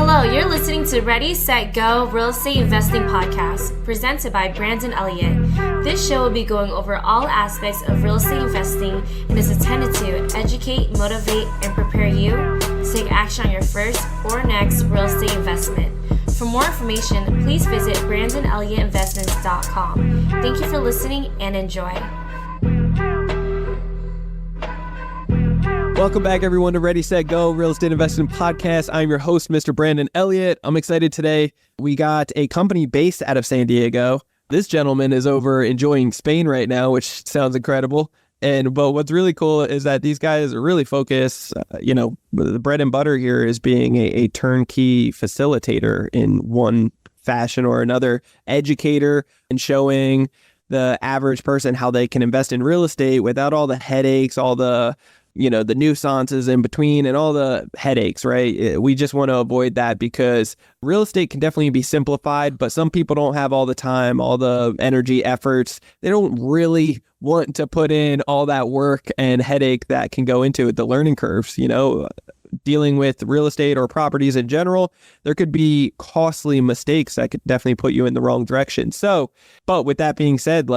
Hello, you're listening to Ready, Set, Go Real Estate Investing Podcast, presented by Brandon Elliott. This show will be going over all aspects of real estate investing and is intended to educate, motivate, and prepare you to take action on your first or next real estate investment. For more information, please visit BrandonElliottInvestments.com. Thank you for listening and enjoy. Welcome back, everyone, to Ready, Set, Go Real Estate Investing Podcast. I'm your host, Mr. Brandon Elliott. I'm excited today. We got a company based out of San Diego. This gentleman is over enjoying Spain right now, which sounds incredible. But what's really cool is that these guys are really focused. The bread and butter here is being a turnkey facilitator in one fashion or another, educator, and showing the average person how they can invest in real estate without all the headaches, all the the nuances in between and all the headaches, right? We just want to avoid that because real estate can definitely be simplified, but some people don't have all the time, all the energy, efforts. They don't really want to put in all that work and headache that can go into it, the learning curves, dealing with real estate or properties in general. There could be costly mistakes that could definitely put you in the wrong direction. But with that being said,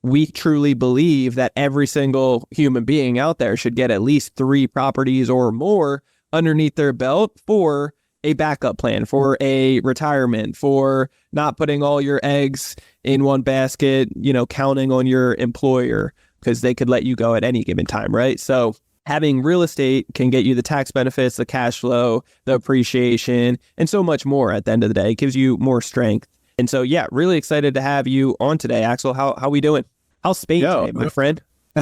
we truly believe that every single human being out there should get at least 3 properties or more underneath their belt for a backup plan, for a retirement, for not putting all your eggs in one basket, counting on your employer because they could let you go at any given time, right? So having real estate can get you the tax benefits, the cash flow, the appreciation, and so much more at the end of the day. It gives you more strength. And so, really excited to have you on today, Axel. How we doing? How's Spain today, my friend?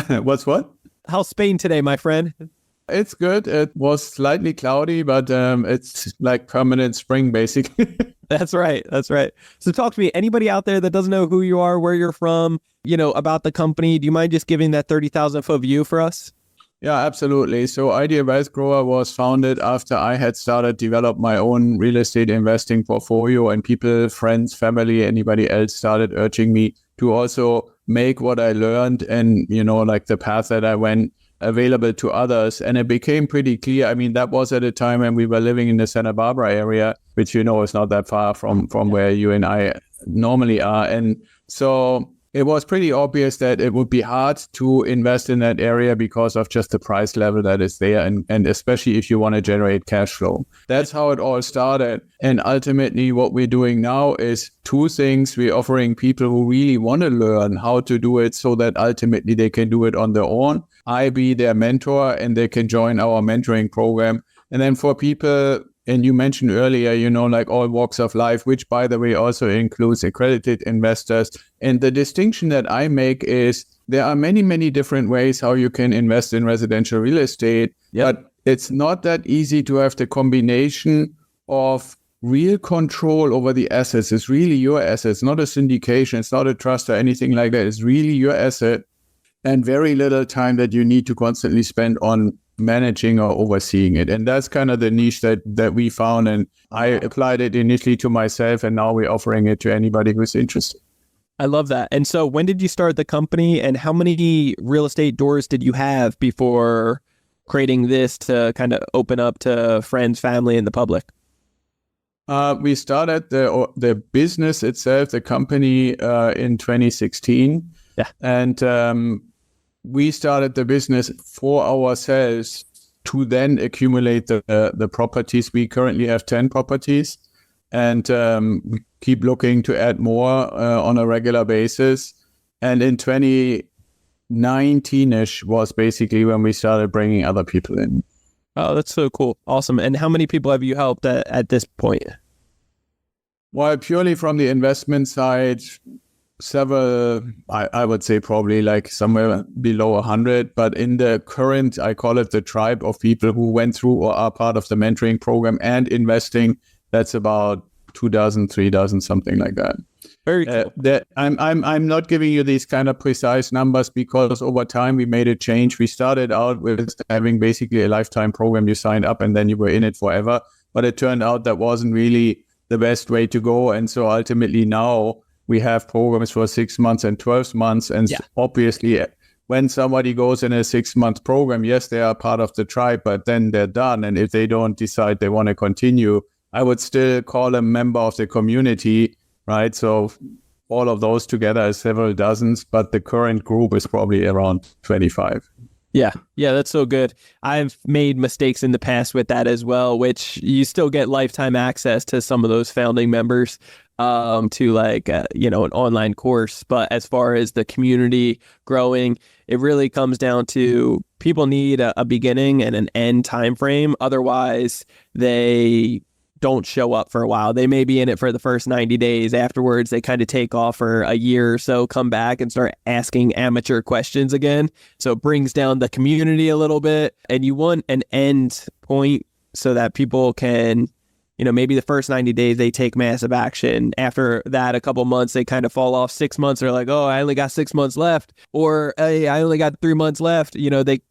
What's what? How's Spain today, my friend? It's good. It was slightly cloudy, but it's like permanent spring, basically. That's right. So talk to me. Anybody out there that doesn't know who you are, where you're from, about the company, do you mind just giving that 30,000-foot view for us? Yeah, absolutely. So Idea Wealth Grower was founded after I had started develop my own real estate investing portfolio, and people, friends, family, anybody else started urging me to also make what I learned and, the path that I went available to others. And it became pretty clear. I mean, that was at a time when we were living in the Santa Barbara area, which, is not that far from where you and I normally are. And so it was pretty obvious that it would be hard to invest in that area because of just the price level that is there, and especially if you want to generate cash flow. That's how it all started. And ultimately, what we're doing now is 2 things. We're offering people who really want to learn how to do it so that ultimately they can do it on their own. I be their mentor and they can join our mentoring program. And then for people, and you mentioned earlier, all walks of life, which, by the way, also includes accredited investors. And the distinction that I make is there are many, many different ways how you can invest in residential real estate. Yep. But it's not that easy to have the combination of real control over the assets. It's really your assets, not a syndication. It's not a trust or anything like that. It's really your asset, and very little time that you need to constantly spend on managing or overseeing it. And that's kind of the niche that we found, and I applied it initially to myself, and now we're offering it to anybody who's interested. I love that. And so when did you start the company, and how many real estate doors did you have before creating this to kind of open up to friends, family, and the public? We started the business itself, the company, in 2016. Yeah. And we started the business for ourselves to then accumulate the properties. We currently have 10 properties, and we keep looking to add more on a regular basis. And in 2019-ish was basically when we started bringing other people in. Oh, that's so cool. Awesome. And how many people have you helped at this point? Well, purely from the investment side, several, I would say probably somewhere below 100, but in the current, I call it the tribe of people who went through or are part of the mentoring program and investing, that's about 2,000, 3,000, something like that. Very cool. I'm not giving you these kind of precise numbers because over time we made a change. We started out with having basically a lifetime program. You signed up and then you were in it forever, but it turned out that wasn't really the best way to go. And so ultimately now we have programs for 6 months and 12 months. And obviously, when somebody goes in a 6-month program, yes, they are part of the tribe, but then they're done. And if they don't decide they want to continue, I would still call a member of the community, right? So all of those together is several dozens, but the current group is probably around 25. Yeah, that's so good. I've made mistakes in the past with that as well, which you still get lifetime access to some of those founding members to like, an online course. But as far as the community growing, it really comes down to people need a beginning and an end time frame. Otherwise, they don't show up for a while. They may be in it for the first 90 days. Afterwards, they kind of take off for a year or so, come back and start asking amateur questions again. So it brings down the community a little bit. And you want an end point so that people can, maybe the first 90 days they take massive action. After that, a couple months, they kind of fall off. 6 months, they're like, oh, I only got 6 months left. Or, hey, I only got 3 months left. They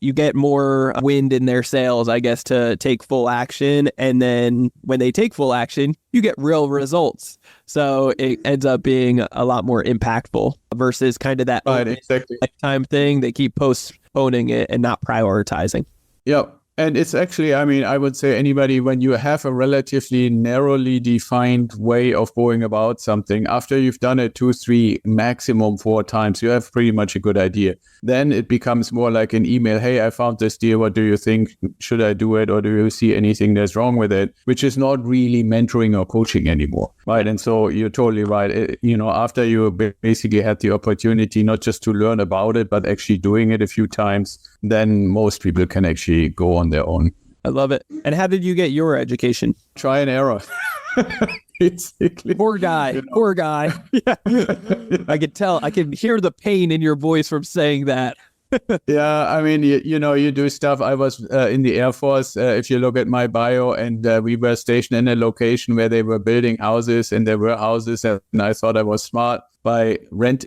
you get more wind in their sails, I guess, to take full action. And then when they take full action, you get real results. So it ends up being a lot more impactful versus kind of that lifetime thing. They keep postponing it and not prioritizing. Yep. And it's actually, I would say anybody, when you have a relatively narrowly defined way of going about something, after you've done it 2, 3, maximum 4 times, you have pretty much a good idea. Then it becomes more like an email. Hey, I found this deal. What do you think? Should I do it? Or do you see anything that's wrong with it? Which is not really mentoring or coaching anymore. Right. And so you're totally right. After you basically had the opportunity, not just to learn about it, but actually doing it a few times, then most people can actually go on their own. I love it. And how did you get your education? Try and error. Basically. Poor guy. Yeah. I could tell. I can hear the pain in your voice from saying that. Yeah, you do stuff. I was in the Air Force, if you look at my bio, and we were stationed in a location where they were building houses, and there were houses, and I thought I was smart by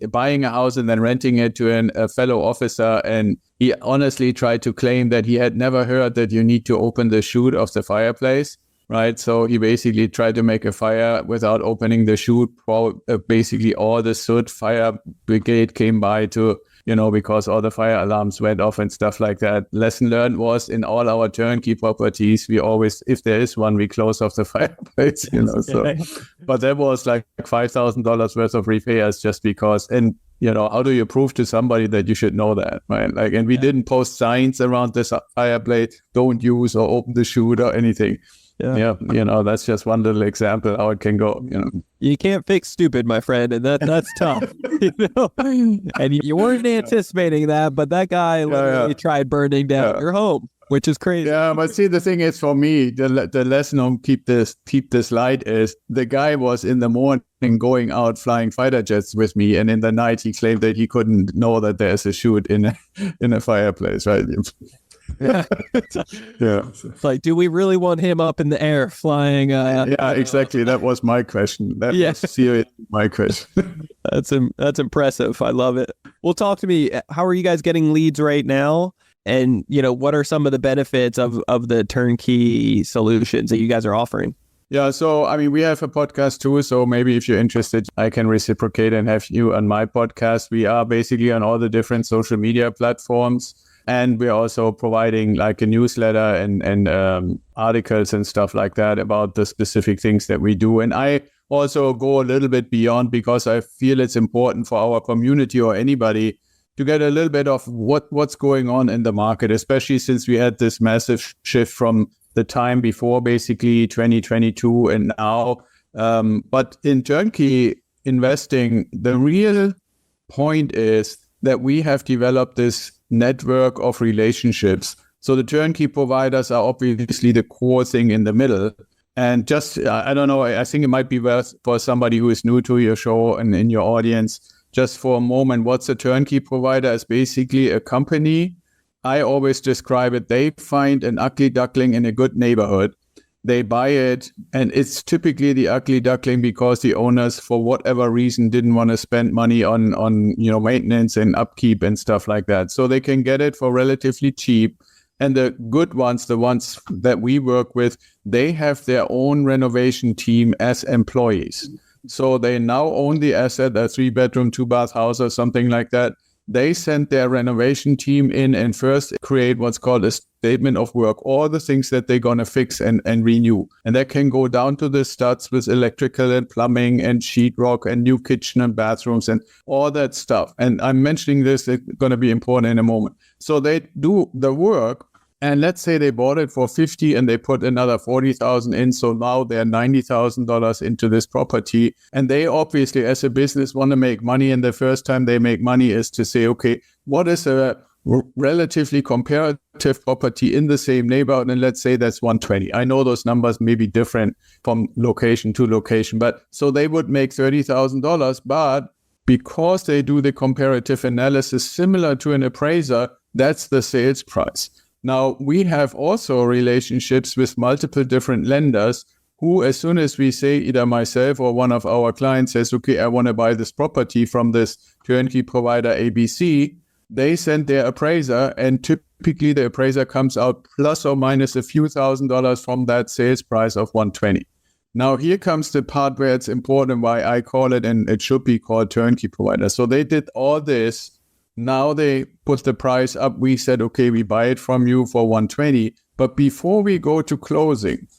buying a house and then renting it to a fellow officer. And he honestly tried to claim that he had never heard that you need to open the chute of the fireplace. Right. So he basically tried to make a fire without opening the chute. Basically, all the soot fire brigade came by to, because all the fire alarms went off and stuff like that. Lesson learned was in all our turnkey properties, we always, if there is one, we close off the fireplace, So, but that was like $5,000 worth of repairs just because. And how do you prove to somebody that you should know that, right? And we didn't post signs around this fireplace, don't use or open the chute or anything. Yeah, that's just one little example how it can go. You can't fix stupid, my friend, and that's tough. And you weren't anticipating that, but that guy literally tried burning down your home, which is crazy. Yeah, but see, the thing is, for me, the lesson on keep this light is the guy was in the morning going out flying fighter jets with me, and in the night he claimed that he couldn't know that there's a chute in a fireplace, right? Yeah. It's like, do we really want him up in the air flying? Yeah, exactly. That was my question. That was seriously my question. That's impressive. I love it. Well, talk to me. How are you guys getting leads right now? And, what are some of the benefits of the turnkey solutions that you guys are offering? Yeah, so, we have a podcast too. So maybe if you're interested, I can reciprocate and have you on my podcast. We are basically on all the different social media platforms. And we're also providing like a newsletter and articles and stuff like that about the specific things that we do. And I also go a little bit beyond because I feel it's important for our community or anybody to get a little bit of what's going on in the market, especially since we had this massive shift from the time before basically 2022 and now. But in turnkey investing, the real point is that we have developed this network of relationships. So the turnkey providers are obviously the core thing in the middle. And just, I don't know, I think it might be worth for somebody who is new to your show and in your audience, just for a moment, what's a turnkey provider is basically a company. I always describe it. They find an ugly duckling in a good neighborhood. They buy it, and it's typically the ugly duckling because the owners, for whatever reason, didn't want to spend money on maintenance and upkeep and stuff like that. So they can get it for relatively cheap. And the good ones, the ones that we work with, they have their own renovation team as employees. So they now own the asset, a 3-bedroom, 2-bath house or something like that. They send their renovation team in and first create what's called a statement of work, all the things that they're going to fix and renew. And that can go down to the studs with electrical and plumbing and sheetrock and new kitchen and bathrooms and all that stuff. And I'm mentioning this, it's going to be important in a moment. So they do the work. And let's say they bought it for 50 and they put another 40,000 in. So now they're $90,000 into this property. And they obviously, as a business, want to make money. And the first time they make money is to say, okay, what is a relatively comparative property in the same neighborhood? And let's say that's 120. I know those numbers may be different from location to location, but so they would make $30,000. But because they do the comparative analysis similar to an appraiser, that's the sales price. Now, we have also relationships with multiple different lenders who, as soon as we say, either myself or one of our clients says, okay, I want to buy this property from this turnkey provider ABC, they send their appraiser, and typically the appraiser comes out plus or minus a few $1,000s from that sales price of 120. Now, here comes the part where it's important, why I call it, and it should be called turnkey provider. So they did all this. Now they put the price up. We said, okay, we buy it from you for 120. But before we go to closing,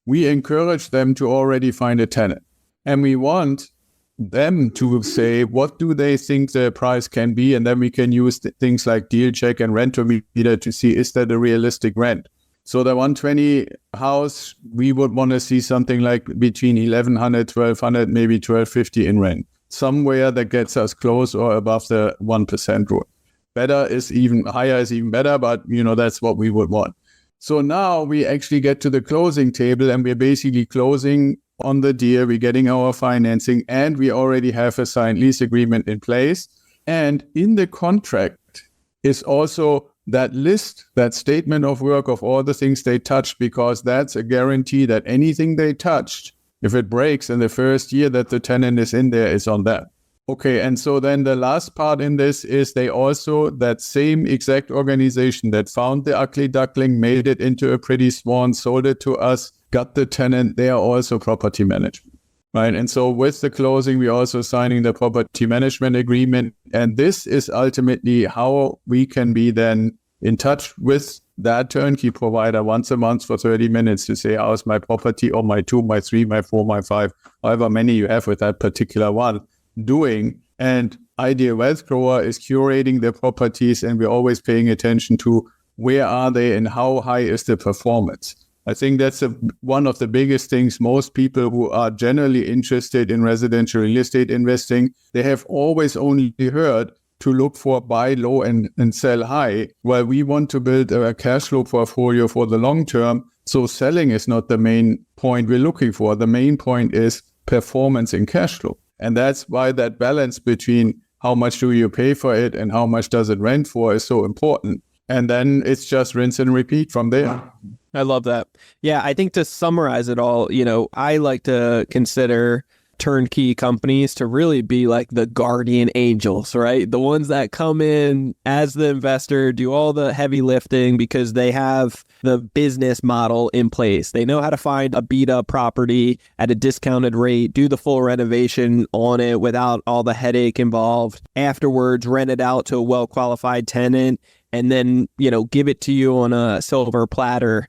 we encourage them to already find a tenant. And we want them to say, what do they think the price can be? And then we can use things like deal check and rentometer to see, is that a realistic rent? So the 120 house, we would want to see something like between 1,100, 1,200, maybe 1,250 in rent. Somewhere that gets us close or above the 1% rule. Better is even higher is even better, but that's what we would want. So now we actually get to the closing table and we're basically closing on the deal. We're getting our financing and we already have a signed lease agreement in place. And in the contract is also that list, that statement of work of all the things they touched, because that's a guarantee that anything they touched, if it breaks in the first year that the tenant is in there, is on that. Okay, and so then the last part in this is they also, that same exact organization that found the ugly duckling, made it into a pretty swan, sold it to us, got the tenant, they are also property management, right? And so with the closing, we're also signing the property management agreement. And this is ultimately how we can be then in touch with that turnkey provider once a month for 30 minutes to say, how's my property or my 2, my 3, my 4, my 5, however many you have with that particular one doing. And Ideal Wealth Grower is curating the properties and we're always paying attention to where are they and how high is the performance. I think that's one of the biggest things. Most people who are generally interested in residential real estate investing, they have always only heard to look for buy low and sell high. Well, we want to build a cash flow portfolio for the long term. So selling is not the main point we're looking for. The main point is performance in cash flow. And that's why that balance between how much do you pay for it and how much does it rent for is so important. And then it's just rinse and repeat from there. I love that. Yeah, I think to summarize it all, I like to consider turnkey companies to really be like the guardian angels, right? The ones that come in as the investor, do all the heavy lifting because they have the business model in place. They know how to find a beat up property at a discounted rate, do the full renovation on it without all the headache involved. Afterwards, rent it out to a well-qualified tenant and then, give it to you on a silver platter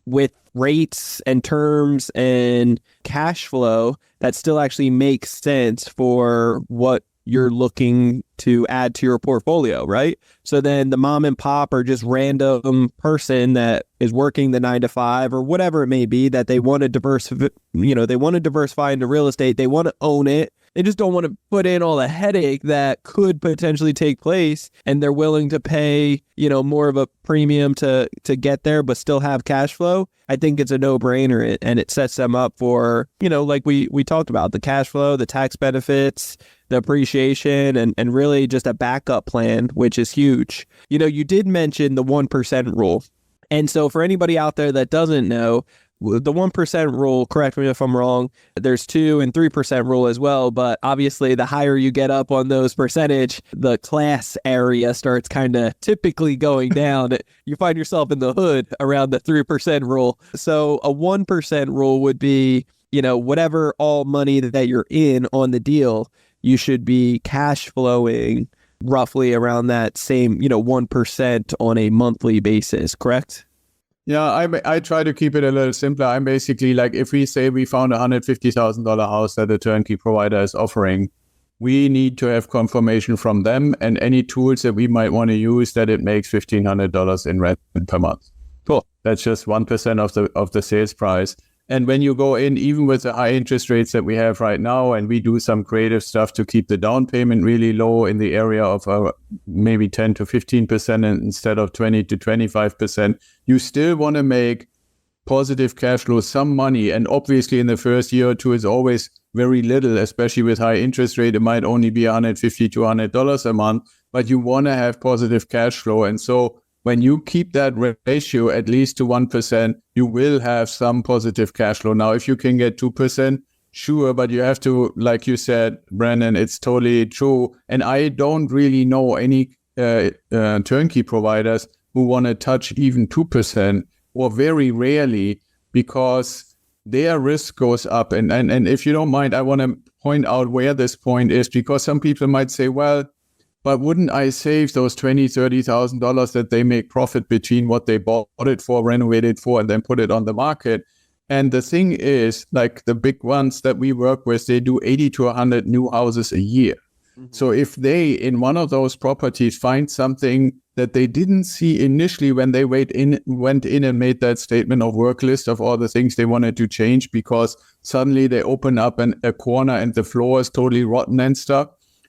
with rates and terms and cash flow that still actually makes sense for what you're looking to add to your portfolio, right? So then the mom and pop or just random person that is working the 9 to 5 or whatever it may be that they want to diversify, they want to diversify into real estate. They want to own it. They just don't want to put in all the headache that could potentially take place, and they're willing to pay, more of a premium to get there, but still have cash flow. I think it's a no-brainer, and it sets them up for, like we talked about, the cash flow, the tax benefits, the appreciation, and really just a backup plan, which is huge. You did mention the 1% rule. And so for anybody out there that doesn't know, the 1% rule, correct me if I'm wrong, there's 2 and 3% rule as well. But obviously, the higher you get up on those percentage, the class area starts kind of typically going down. You find yourself in the hood around the 3% rule. So a 1% rule would be, whatever all money that you're in on the deal, you should be cash flowing roughly around that same, 1% on a monthly basis, correct? Yeah, I try to keep it a little simpler. I'm basically like, if we say we found a $150,000 house that a turnkey provider is offering, we need to have confirmation from them and any tools that we might want to use that it makes $1,500 in rent per month. Cool. That's just 1% of the sales price. And when you go in, even with the high interest rates that we have right now, and we do some creative stuff to keep the down payment really low in the area of maybe 10 to 15% instead of 20 to 25%, you still want to make positive cash flow, some money. And obviously in the first year or two, it's always very little, especially with high interest rate. It might only be $150 to $200 a month, but you want to have positive cash flow. And so when you keep that ratio at least to 1%, you will have some positive cash flow. Now, if you can get 2%, sure, but you have to, like you said, Brandon, it's totally true. And I don't really know any turnkey providers who want to touch even 2%, or very rarely, because their risk goes up. And if you don't mind, I want to point out where this point is, because some people might say, well, but wouldn't I save those $20,000, $30,000 that they make profit between what they bought it for, renovated for, and then put it on the market? And the thing is, like the big ones that we work with, they do 80 to 100 new houses a year. Mm-hmm. So if they, in one of those properties, find something that they didn't see initially when they went in and made that statement of work list of all the things they wanted to change, because suddenly they open up a corner and the floor is totally rotten and stuff.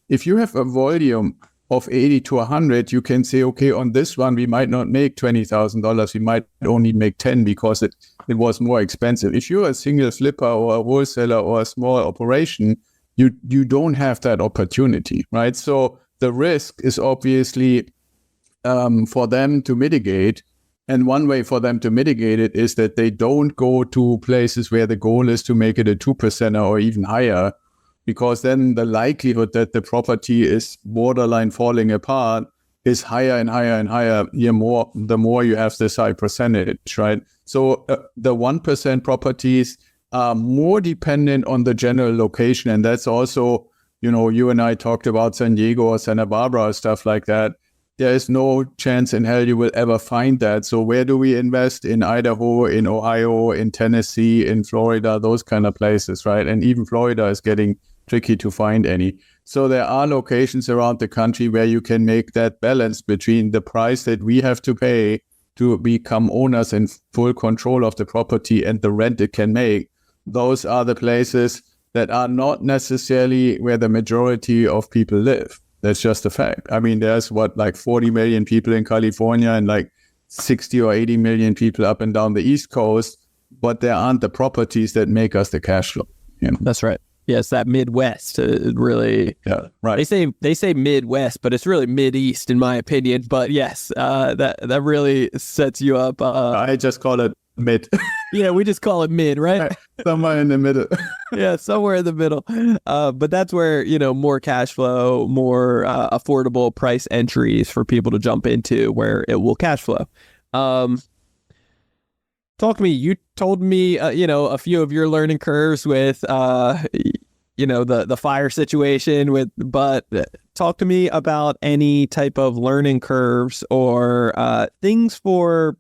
If you have a volume of 80 to 100, you can say, okay, on this one, we might not make $20,000. We might only make 10 because it was more expensive. If you're a single flipper or a wholesaler or a small operation, you don't have that opportunity, right? So the risk is obviously for them to mitigate. And one way for them to mitigate it is that they don't go to places where the goal is to make it a 2% or even higher, because then the likelihood that the property is borderline falling apart is higher and higher and higher the more you have this high percentage, right? So the 1% properties are more dependent on the general location. And that's also, you and I talked about San Diego or Santa Barbara or stuff like that. There is no chance in hell you will ever find that. So where do we invest? In Idaho, in Ohio, in Tennessee, in Florida, those kind of places, right? And even Florida is getting tricky to find any. So there are locations around the country where you can make that balance between the price that we have to pay to become owners in full control of the property and the rent it can make. Those are the places that are not necessarily where the majority of people live. That's just a fact. I mean, there's 40 million people in California and 60 or 80 million people up and down the East Coast, but there aren't the properties that make us the cash flow. That's right. Yes, that Midwest really. Yeah, right. They say Midwest, but it's really Mideast in my opinion. But yes, that really sets you up. I just call it mid. Yeah, we just call it mid, right? Somewhere in the middle. Yeah, somewhere in the middle. But that's where more cash flow, more affordable price entries for people to jump into, where it will cash flow. Talk to me. You told me, a few of your learning curves with, the fire situation but talk to me about any type of learning curves or things for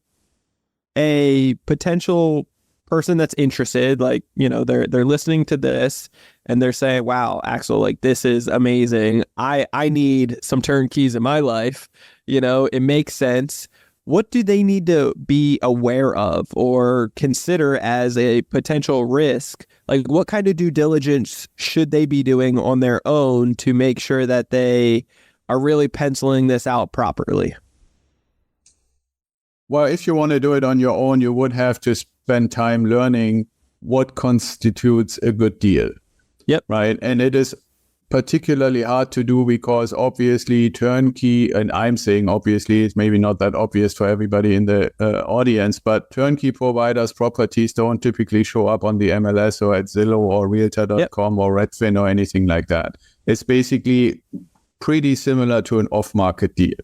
a potential person that's interested. They're listening to this and they're saying, wow, Axel, this is amazing. I need some turnkeys in my life. It makes sense. What do they need to be aware of or consider as a potential risk? What kind of due diligence should they be doing on their own to make sure that they are really penciling this out properly? Well, if you want to do it on your own, you would have to spend time learning what constitutes a good deal. Yep. Right. And it is particularly hard to do because obviously turnkey, and I'm saying obviously, it's maybe not that obvious for everybody in the audience, but turnkey providers' properties don't typically show up on the MLS or at Zillow or Realtor.com or Redfin or anything like that. It's basically pretty similar to an off-market deal.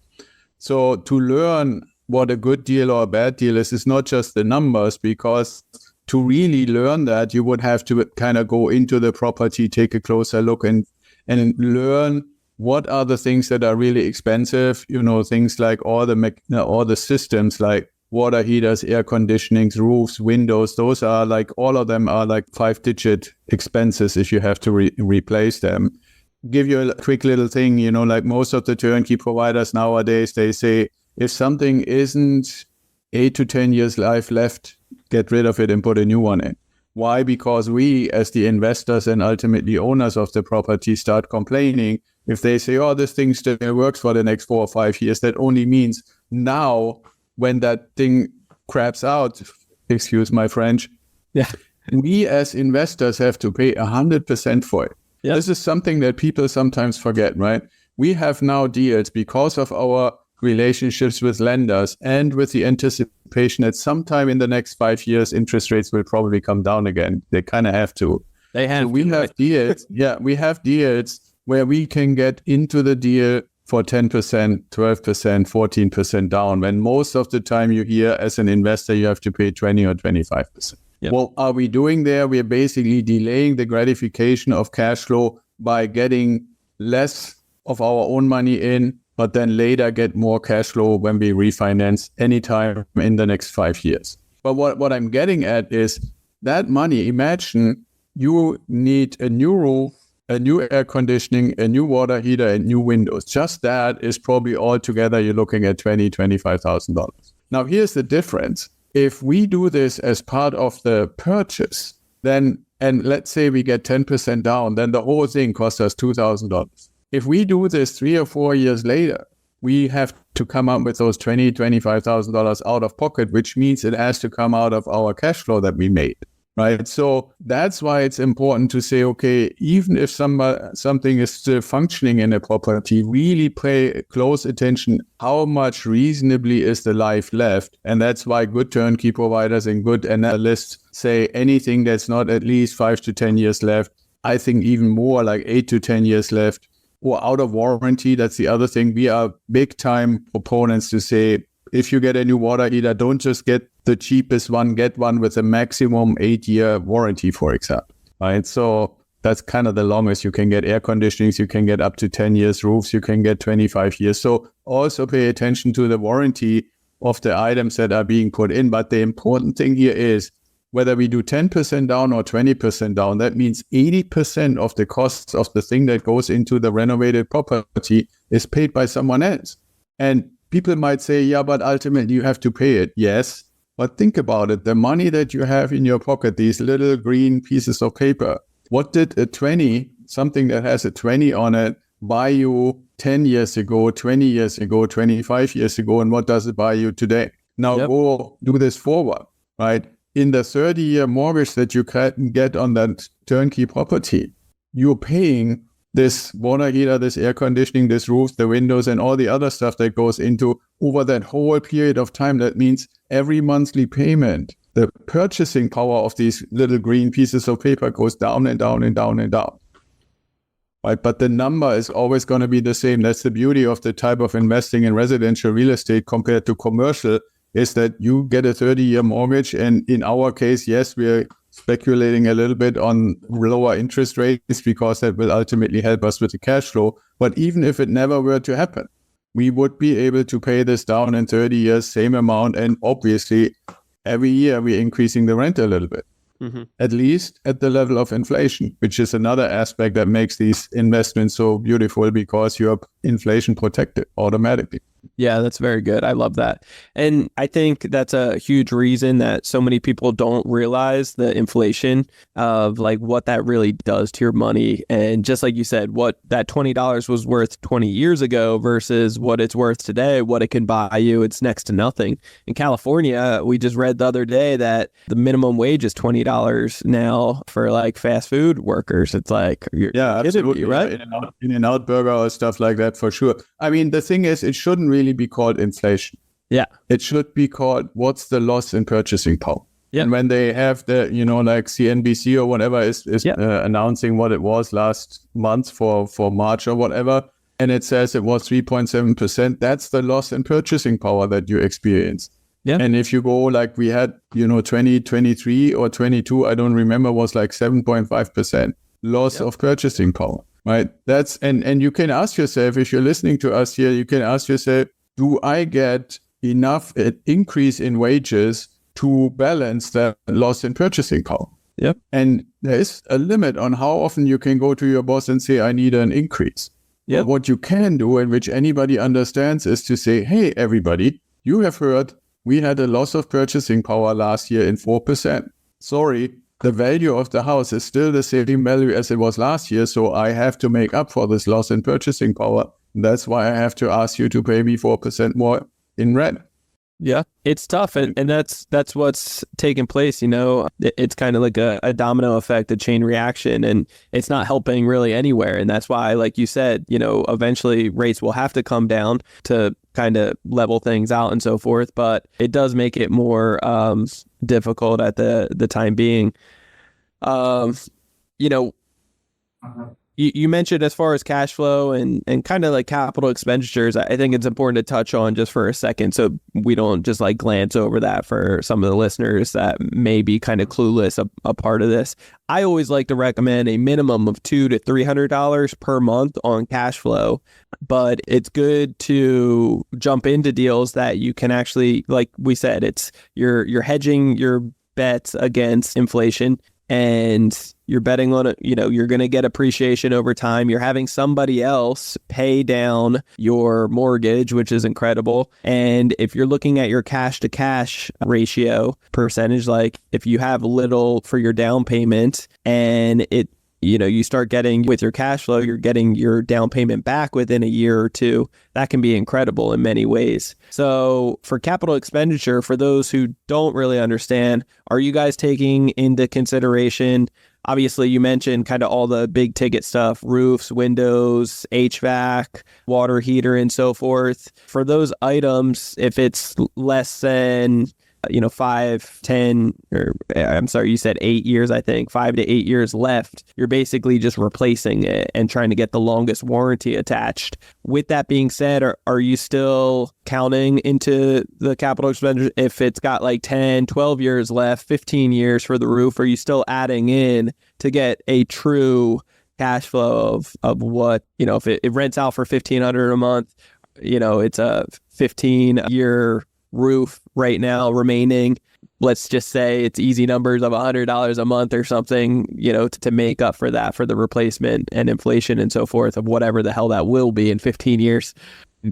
So to learn what a good deal or a bad deal is not just the numbers, because to really learn that, you would have to kind of go into the property, take a closer look and learn what are the things that are really expensive? Things like all the systems like water heaters, air conditionings, roofs, windows. Those are like, all of them are like 5-digit expenses if you have to replace them. Give you a quick little thing, like most of the turnkey providers nowadays, they say if something isn't 8 to 10 years life left, get rid of it and put a new one in. Why? Because we, as the investors and ultimately owners of the property, start complaining. If they say, oh, this thing still works for the next 4 or 5 years, that only means now when that thing craps out, excuse my French, we as investors have to pay 100% for it. Yep. This is something that people sometimes forget, right? We have now deals because of our relationships with lenders and with the anticipation that sometime in the next 5 years, interest rates will probably come down again. They kind of have to. We have deals. We have deals where we can get into the deal for 10%, 12%, 14% down, when most of the time you hear as an investor, you have to pay 20 or 25%. Yep. What are we doing there? We're basically delaying the gratification of cash flow by getting less of our own money in, but then later get more cash flow when we refinance anytime in the next 5 years. But what I'm getting at is that money, imagine you need a new roof, a new air conditioning, a new water heater, and new windows. Just that is probably altogether you're looking at $20,000, $25,000. Now here's the difference. If we do this as part of the purchase, then, and let's say we get 10% down, then the whole thing costs us $2,000. If we do this 3 or 4 years later, we have to come up with those $20,000, $25,000 out of pocket, which means it has to come out of our cash flow that we made, right? So that's why it's important to say, okay, even if something is still functioning in a property, really pay close attention. How much reasonably is the life left? And that's why good turnkey providers and good analysts say anything that's not at least 5 to 10 years left. I think even more, like 8 to 10 years left. Or out of warranty, that's the other thing. We are big time proponents to say, if you get a new water heater, don't just get the cheapest one, get one with a maximum 8-year warranty, for example. Right? So that's kind of the longest you can get. Air conditionings, you can get up to 10 years. Roofs, you can get 25 years. So also pay attention to the warranty of the items that are being put in. But the important thing here is, whether we do 10% down or 20% down, that means 80% of the costs of the thing that goes into the renovated property is paid by someone else. And people might say, yeah, but ultimately you have to pay it. Yes, but think about it. The money that you have in your pocket, these little green pieces of paper, what did a 20, something that has a 20 on it, buy you 10 years ago, 20 years ago, 25 years ago, and what does it buy you today? Now go do this forward, right? In the 30-year mortgage that you can get on that turnkey property, you're paying this water heater, this air conditioning, this roof, the windows, and all the other stuff that goes into over that whole period of time. That means every monthly payment, the purchasing power of these little green pieces of paper goes down and down and down and down. Right? But the number is always going to be the same. That's the beauty of the type of investing in residential real estate compared to commercial, is that you get a 30-year mortgage. And in our case, yes, we're speculating a little bit on lower interest rates because that will ultimately help us with the cash flow. But even if it never were to happen, we would be able to pay this down in 30 years, same amount. And obviously, every year we're increasing the rent a little bit, at least at the level of inflation, which is another aspect that makes these investments so beautiful, because you're inflation protected automatically. Yeah, that's very good. I love that. And I think that's a huge reason that so many people don't realize the inflation of like what that really does to your money. And just like you said, what that $20 was worth 20 years ago versus what it's worth today, what it can buy you, it's next to nothing. In California, we just read the other day that the minimum wage is $20 now for like fast food workers. It's like, absolutely, right? In-N-Out burger or stuff like that, for sure. I mean, the thing is, it shouldn't really be called inflation. Yeah. It should be called, what's the loss in purchasing power? Yeah. And when they have the, like CNBC or whatever is announcing what it was last month for March or whatever, and it says it was 3.7%, that's the loss in purchasing power that you experience. Yeah. And if you go like we had, 2023 or 22, I don't remember, was like 7.5% loss of purchasing power. right? And you can ask yourself, if you're listening to us here, you can ask yourself, do I get enough increase in wages to balance the loss in purchasing power? Yep. And there is a limit on how often you can go to your boss and say, I need an increase. Yep. But what you can do, and which anybody understands, is to say, hey, everybody, you have heard we had a loss of purchasing power last year in 4%. Sorry, the value of the house is still the same value as it was last year, so I have to make up for this loss in purchasing power. That's why I have to ask you to pay me 4% more in rent. Yeah, it's tough, and that's what's taking place. It's kind of like a domino effect, a chain reaction, and it's not helping really anywhere. And that's why, like you said, eventually rates will have to come down to kind of level things out and so forth. But it does make it more difficult at the time being. You mentioned as far as cash flow and kind of like capital expenditures, I think it's important to touch on just for a second so we don't just like glance over that for some of the listeners that may be kind of clueless a part of this. I always like to recommend a minimum of $200 to $300 per month on cash flow, but it's good to jump into deals that you can actually, like we said, it's you're hedging your bets against inflation. And you're betting on it, you're going to get appreciation over time. You're having somebody else pay down your mortgage, which is incredible. And if you're looking at your cash to cash ratio percentage, like if you have little for your down payment and you start getting with your cash flow, you're getting your down payment back within a year or two. That can be incredible in many ways. So for capital expenditure, for those who don't really understand, are you guys taking into consideration, obviously you mentioned kind of all the big ticket stuff, roofs, windows, HVAC, water heater, and so forth. For those items, if it's less than 5, 10, or I'm sorry, you said 8 years, I think 5 to 8 years left, you're basically just replacing it and trying to get the longest warranty attached. With that being said, are you still counting into the capital expenditure if it's got like 10, 12 years left, 15 years for the roof? Are you still adding in to get a true cash flow of what, if it rents out for $1,500 a month, it's a 15-year roof right now remaining. Let's just say it's easy numbers of $100 a month or something, to make up for that, for the replacement and inflation and so forth of whatever the hell that will be in 15 years.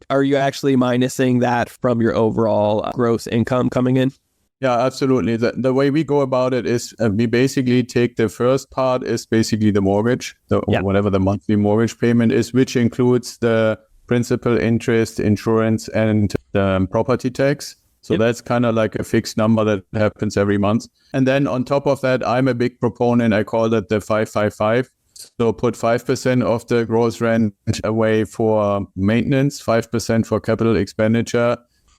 Are you actually minusing that from your overall gross income coming in? Yeah, absolutely. The way we go about it is we basically take the first part is basically the mortgage, whatever the monthly mortgage payment is, which includes the principal, interest, insurance, and the property tax. So that's kind of like a fixed number that happens every month. And then on top of that, I'm a big proponent. I call that the 5-5-5. So put 5% of the gross rent away for maintenance, 5% for capital expenditure,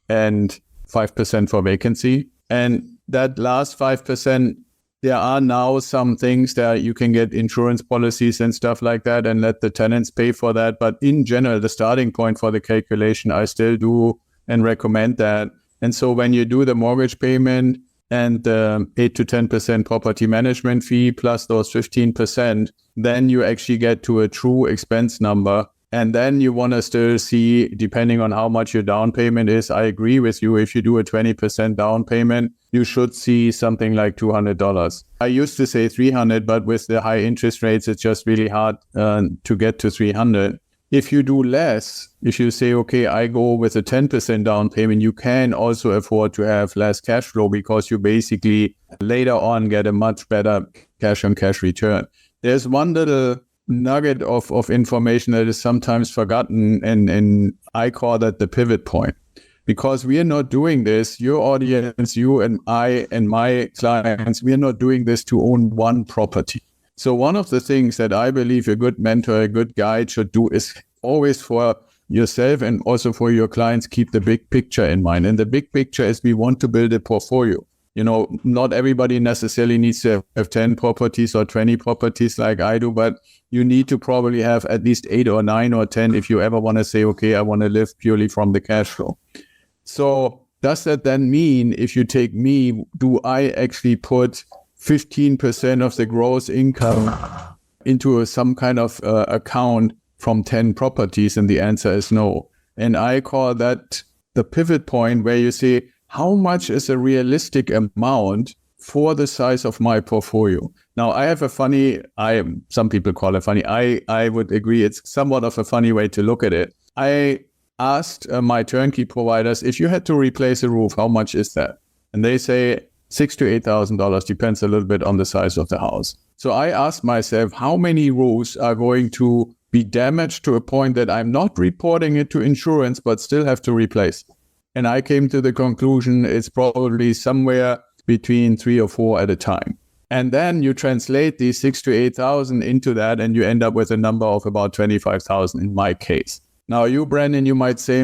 and 5% for vacancy. And that last 5%, there are now some things that you can get insurance policies and stuff like that and let the tenants pay for that. But in general, the starting point for the calculation, I still do and recommend that. And so when you do the mortgage payment and the 8 to 10% property management fee plus those 15%, then you actually get to a true expense number. And then you want to still see, depending on how much your down payment is, I agree with you. If you do a 20% down payment, you should see something like $200. I used to say $300, but with the high interest rates, it's just really hard to get to $300. If you do less, if you say, okay, I go with a 10% down payment, you can also afford to have less cash flow because you basically later on get a much better cash on cash return. There's one little nugget of information that is sometimes forgotten, and I call that the pivot point. Because we are not doing this, your audience, you and I and my clients, we are not doing this to own one property. So one of the things that I believe a good mentor, a good guide should do is always for yourself and also for your clients, keep the big picture in mind. And the big picture is we want to build a portfolio. Not everybody necessarily needs to have 10 properties or 20 properties like I do, but you need to probably have at least 8 or 9 or 10 if you ever want to say, okay, I want to live purely from the cash flow. So does that then mean, if you take me, do I actually put 15% of the gross income into some kind of account from 10 properties? And the answer is no. And I call that the pivot point where you say, how much is a realistic amount for the size of my portfolio? Now, I have some people call it funny. I would agree it's somewhat of a funny way to look at it. I asked my turnkey providers, if you had to replace a roof, how much is that? And they say $6,000 to $8,000, depends a little bit on the size of the house. So I asked myself, how many roofs are going to be damaged to a point that I'm not reporting it to insurance, but still have to replace? And I came to the conclusion it's probably somewhere between 3 or 4 at a time. And then you translate these 6,000 to 8,000 into that, and you end up with a number of about 25,000 in my case. Now, you, Brandon, you might say,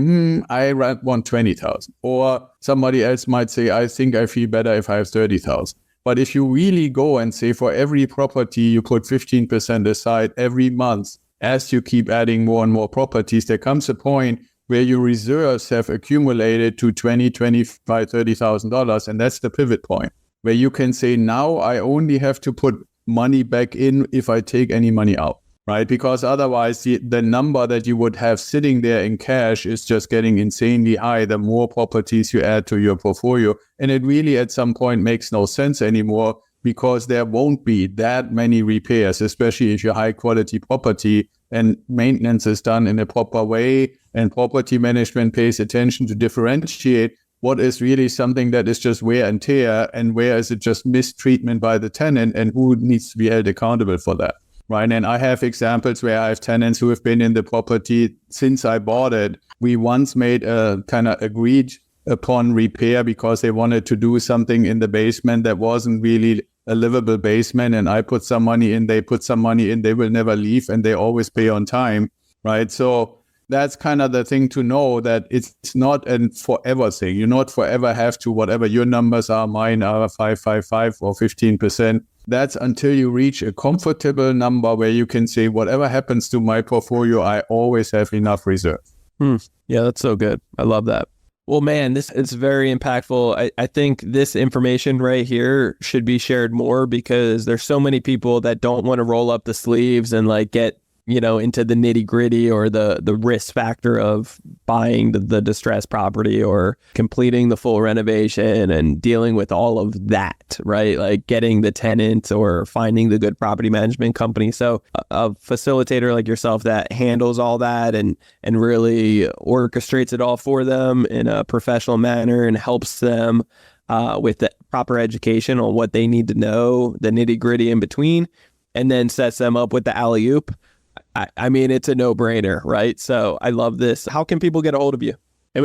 I want 20,000. Or somebody else might say, I think I feel better if I have 30,000. But if you really go and say for every property, you put 15% aside every month, as you keep adding more and more properties, there comes a point where your reserves have accumulated to $20,000, $25,000, $30,000. And that's the pivot point where you can say, now I only have to put money back in if I take any money out. Right? Because otherwise, the number that you would have sitting there in cash is just getting insanely high the more properties you add to your portfolio. And it really at some point makes no sense anymore because there won't be that many repairs, especially if you're high quality property and maintenance is done in a proper way and property management pays attention to differentiate what is really something that is just wear and tear and where is it just mistreatment by the tenant and who needs to be held accountable for that. Right. And I have examples where I have tenants who have been in the property since I bought it. We once made a kind of agreed upon repair because they wanted to do something in the basement that wasn't really a livable basement. And I put some money in, they put some money in, they will never leave and they always pay on time. Right. So that's kind of the thing to know that it's not a forever thing. You not forever have to, whatever your numbers are, mine are 555 or 15%. That's until you reach a comfortable number where you can say, whatever happens to my portfolio, I always have enough reserve. Yeah, that's so good. I love that. Well, man, this is very impactful. I think this information right here should be shared more because there's so many people that don't want to roll up the sleeves and like get into the nitty gritty or the risk factor of buying the distressed property or completing the full renovation and dealing with all of that, right? Like getting the tenant or finding the good property management company. So a facilitator like yourself that handles all that and really orchestrates it all for them in a professional manner and helps them with the proper education on what they need to know, the nitty gritty in between, and then sets them up with the alley-oop. I mean, it's a no-brainer, right? So I love this. How can people get a hold of you?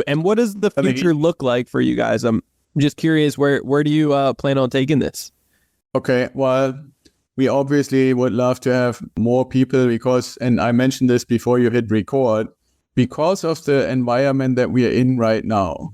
And what does the future look like for you guys? I'm just curious, where do you plan on taking this? Okay, well, we obviously would love to have more people because, and I mentioned this before you hit record, because of the environment that we are in right now,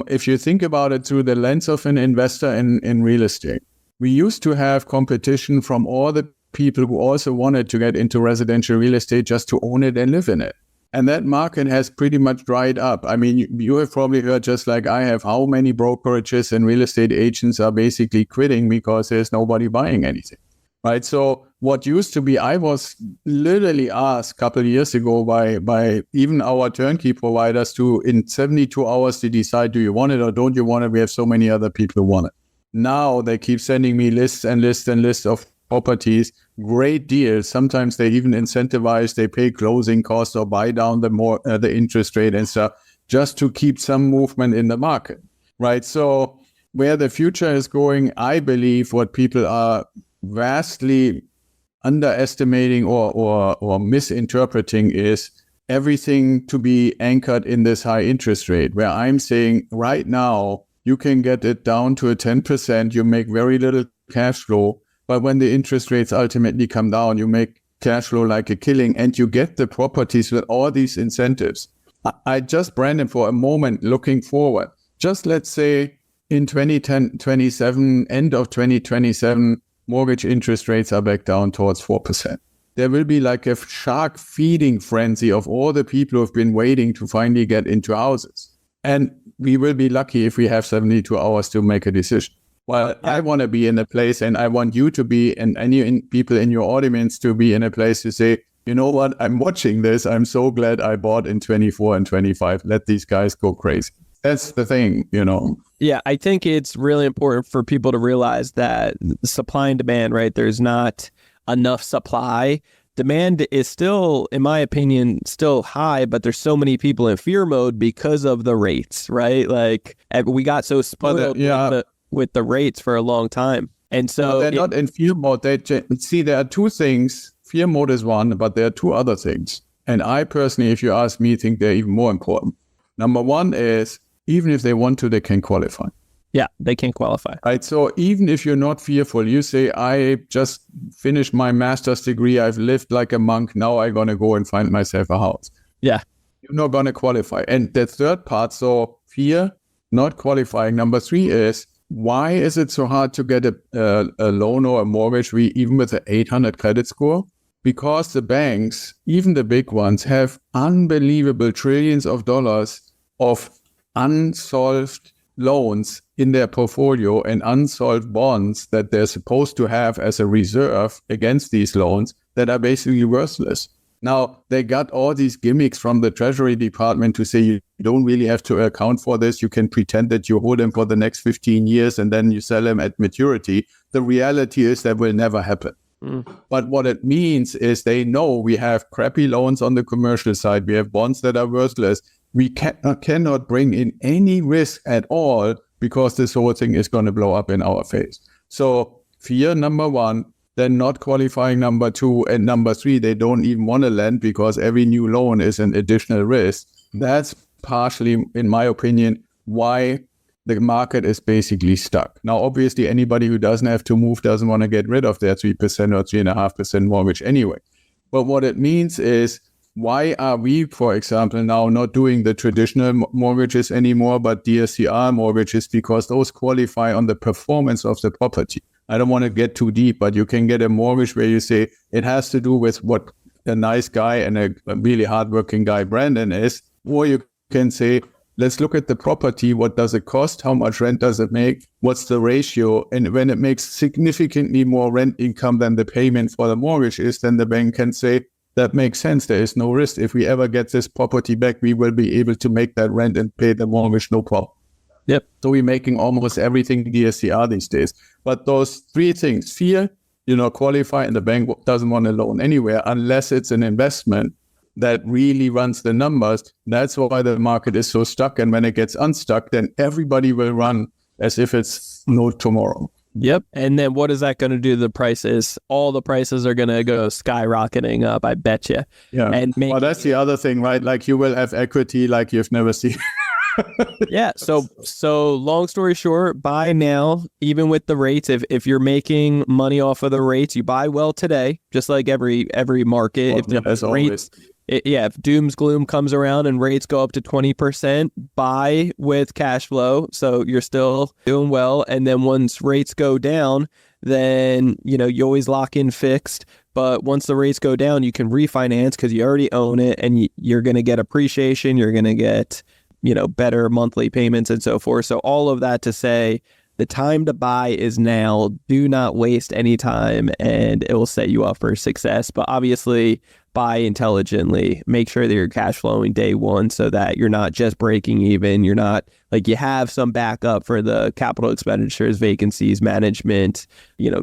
if you think about it through the lens of an investor in real estate, we used to have competition from all the people who also wanted to get into residential real estate just to own it and live in it. And that market has pretty much dried up. I mean, you have probably heard, just like I have, how many brokerages and real estate agents are basically quitting because there's nobody buying anything, right? So what used to be, I was literally asked a couple of years ago by even our turnkey providers to, in 72 hours, to decide, do you want it or don't you want it? We have so many other people who want it. Now they keep sending me lists and lists and lists of properties, great deals. Sometimes they even incentivize, they pay closing costs or buy down the interest rate and stuff just to keep some movement in the market, right? So where the future is going, I believe what people are vastly underestimating or misinterpreting is everything to be anchored in this high interest rate, where I'm saying right now you can get it down to a 10%, you make very little cash flow. But when the interest rates ultimately come down, you make cash flow like a killing and you get the properties with all these incentives. I just, Brandon, for a moment, looking forward, just let's say in 2027, end of 2027, mortgage interest rates are back down towards 4%. There will be like a shark feeding frenzy of all the people who have been waiting to finally get into houses. And we will be lucky if we have 72 hours to make a decision. Well, I want to be in a place, and I want you to be, and any people in your audience to be in a place to say, you know what, I'm watching this. I'm so glad I bought in 24 and 25. Let these guys go crazy. That's the thing, Yeah, I think it's really important for people to realize that supply and demand, right? There's not enough supply. Demand is still, in my opinion, still high, but there's so many people in fear mode because of the rates, right? Like we got so spoiled with the rates for a long time. And so they're not in fear mode. See, there are two things. Fear mode is one, but there are two other things. And I personally, if you ask me, think they're even more important. Number one is, even if they want to, they can qualify. Yeah, they can qualify. Right. So even if you're not fearful, you say, I just finished my master's degree. I've lived like a monk. Now I'm going to go and find myself a house. Yeah. You're not going to qualify. And the third part, so fear, not qualifying. Number three is, why is it so hard to get a loan or a mortgage, even with an 800 credit score? Because the banks, even the big ones, have unbelievable trillions of dollars of unsolved loans in their portfolio and unsolved bonds that they're supposed to have as a reserve against these loans that are basically worthless. Now, they got all these gimmicks from the Treasury Department to say you don't really have to account for this. You can pretend that you hold them for the next 15 years and then you sell them at maturity. The reality is that will never happen. But what it means is they know we have crappy loans on the commercial side. We have bonds that are worthless. We cannot bring in any risk at all because this whole thing is going to blow up in our face. So fear, number one, then not qualifying, number two, and number three, they don't even want to lend because every new loan is an additional risk. That's partially, in my opinion, why the market is basically stuck. Now, obviously, anybody who doesn't have to move doesn't want to get rid of their 3% or 3.5% mortgage anyway. But what it means is, why are we, for example, now not doing the traditional mortgages anymore, but DSCR mortgages? Because those qualify on the performance of the property. I don't want to get too deep, but you can get a mortgage where you say it has to do with what a nice guy and a really hardworking guy Brandon is. Or you can say, let's look at the property. What does it cost? How much rent does it make? What's the ratio? And when it makes significantly more rent income than the payment for the mortgage is, then the bank can say, that makes sense. There is no risk. If we ever get this property back, we will be able to make that rent and pay the mortgage, no problem. Yep. So we're making almost everything DSCR these days. But those three things, fear, qualify, and the bank doesn't want a loan anywhere unless it's an investment that really runs the numbers. That's why the market is so stuck. And when it gets unstuck, then everybody will run as if it's no tomorrow. Yep. And then what is that going to do to the prices? All the prices are going to go skyrocketing up, I bet you. Yeah. And well, that's the other thing, right? Like you will have equity like you've never seen. Yeah. So long story short, buy now, even with the rates. If you're making money off of the rates, you buy well today, just like every market. Well, as always. If doom's gloom comes around and rates go up to 20%, buy with cash flow. So you're still doing well. And then once rates go down, then, you always lock in fixed. But once the rates go down, you can refinance because you already own it and you're going to get appreciation. You're going to get, better monthly payments and so forth. So all of that to say, the time to buy is now. Do not waste any time and it will set you up for success. But obviously, buy intelligently. Make sure that you're cash flowing day one so that you're not just breaking even. You're not like you have some backup for the capital expenditures, vacancies, management,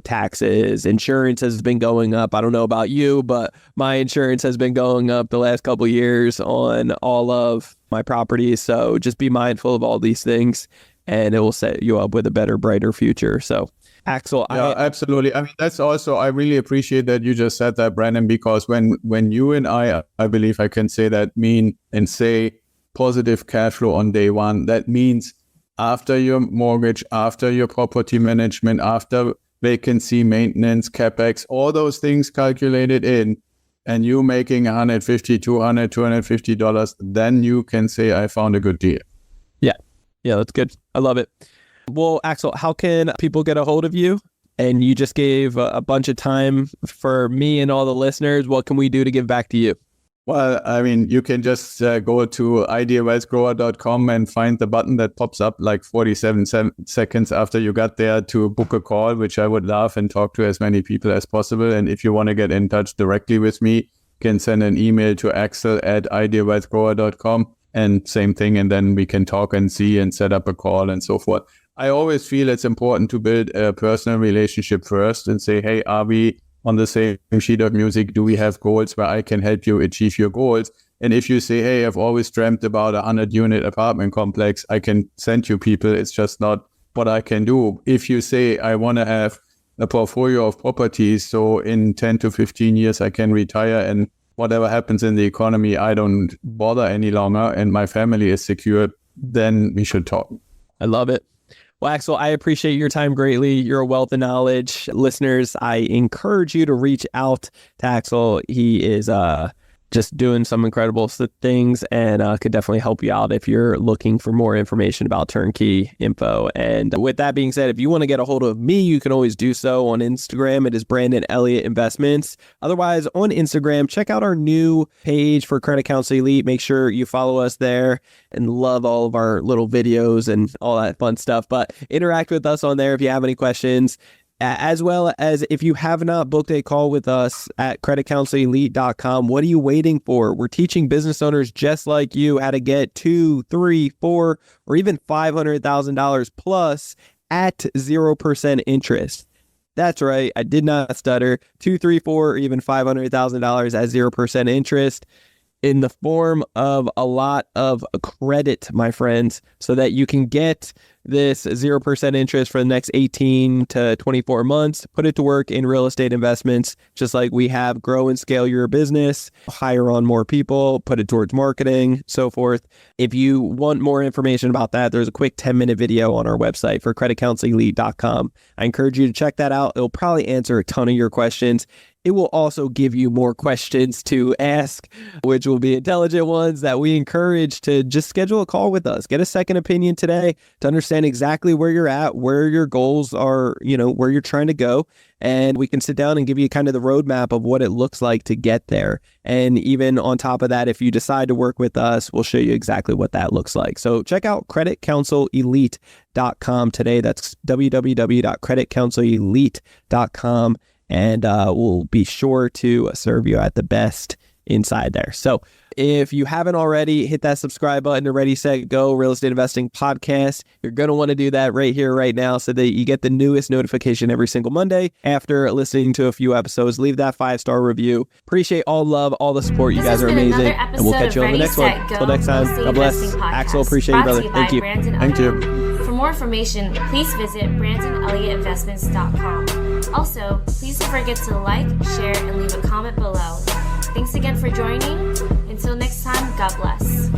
taxes. Insurance has been going up. I don't know about you, but my insurance has been going up the last couple of years on all of my properties. So just be mindful of all these things and it will set you up with a better, brighter future. So Axel, absolutely. I mean, that's also, I really appreciate that you just said that, Brandon, because when you and I believe I can say that, say positive cash flow on day one, that means after your mortgage, after your property management, after vacancy, maintenance, CapEx, all those things calculated in, and you making $150, $200, $250, then you can say, I found a good deal. Yeah, that's good. I love it. Well, Axel, how can people get a hold of you? And you just gave a bunch of time for me and all the listeners. What can we do to give back to you? Well, I mean, you can just go to ideawealthgrower.com and find the button that pops up like 47 seconds after you got there to book a call, which I would love, and talk to as many people as possible. And if you want to get in touch directly with me, you can send an email to axel@ideawealthgrower.com, and same thing. And then we can talk and see and set up a call and so forth. I always feel it's important to build a personal relationship first and say, hey, are we on the same sheet of music? Do we have goals where I can help you achieve your goals? And if you say, hey, I've always dreamt about a 100-unit apartment complex, I can send you people. It's just not what I can do. If you say, I want to have a portfolio of properties, so in 10 to 15 years, I can retire, and whatever happens in the economy, I don't bother any longer, and my family is secure, then we should talk. I love it. Well, Axel, I appreciate your time greatly. You're a wealth of knowledge. Listeners, I encourage you to reach out to Axel. He is just doing some incredible things and could definitely help you out if you're looking for more information about turnkey info. And with that being said, if you want to get a hold of me, you can always do so on Instagram. It is Brandon Elliott Investments. Otherwise, on Instagram, check out our new page for Credit Counsel Elite. Make sure you follow us there and love all of our little videos and all that fun stuff. But interact with us on there if you have any questions. As well as if you have not booked a call with us at creditcounselelite.com, what are you waiting for? We're teaching business owners just like you how to get $2, $3, $4, or even $500,000 plus at 0% interest. That's right. I did not stutter. 2, 3, 4, or even $500,000 at 0% interest in the form of a lot of credit, my friends, so that you can get this 0% interest for the next 18 to 24 months, put it to work in real estate investments, just like we have. Grow and scale your business, hire on more people, put it towards marketing, so forth. If you want more information about that, there's a quick 10-minute video on our website for creditcounselelite.com. I encourage you to check that out. It'll probably answer a ton of your questions. It will also give you more questions to ask, which will be intelligent ones that we encourage to just schedule a call with us. Get a second opinion today to understand exactly where you're at, where your goals are, where you're trying to go. And we can sit down and give you kind of the roadmap of what it looks like to get there. And even on top of that, if you decide to work with us, we'll show you exactly what that looks like. So check out creditcounselelite.com today. That's www.creditcounselelite.com. And we'll be sure to serve you at the best inside there. So if you haven't already, hit that subscribe button to Ready, Set, Go Real Estate Investing Podcast. You're going to want to do that right here, right now, so that you get the newest notification every single Monday after listening to a few episodes. Leave that 5-star review. Appreciate all love, all the support. You guys are amazing. And we'll catch you on the next one. Until next time, God bless. Axel, appreciate you, brother. Thank you. Thank you. For more information, please visit BrandonElliottInvestments.com. Also, please don't forget to like, share, and leave a comment below. Thanks again for joining. Until next time, God bless.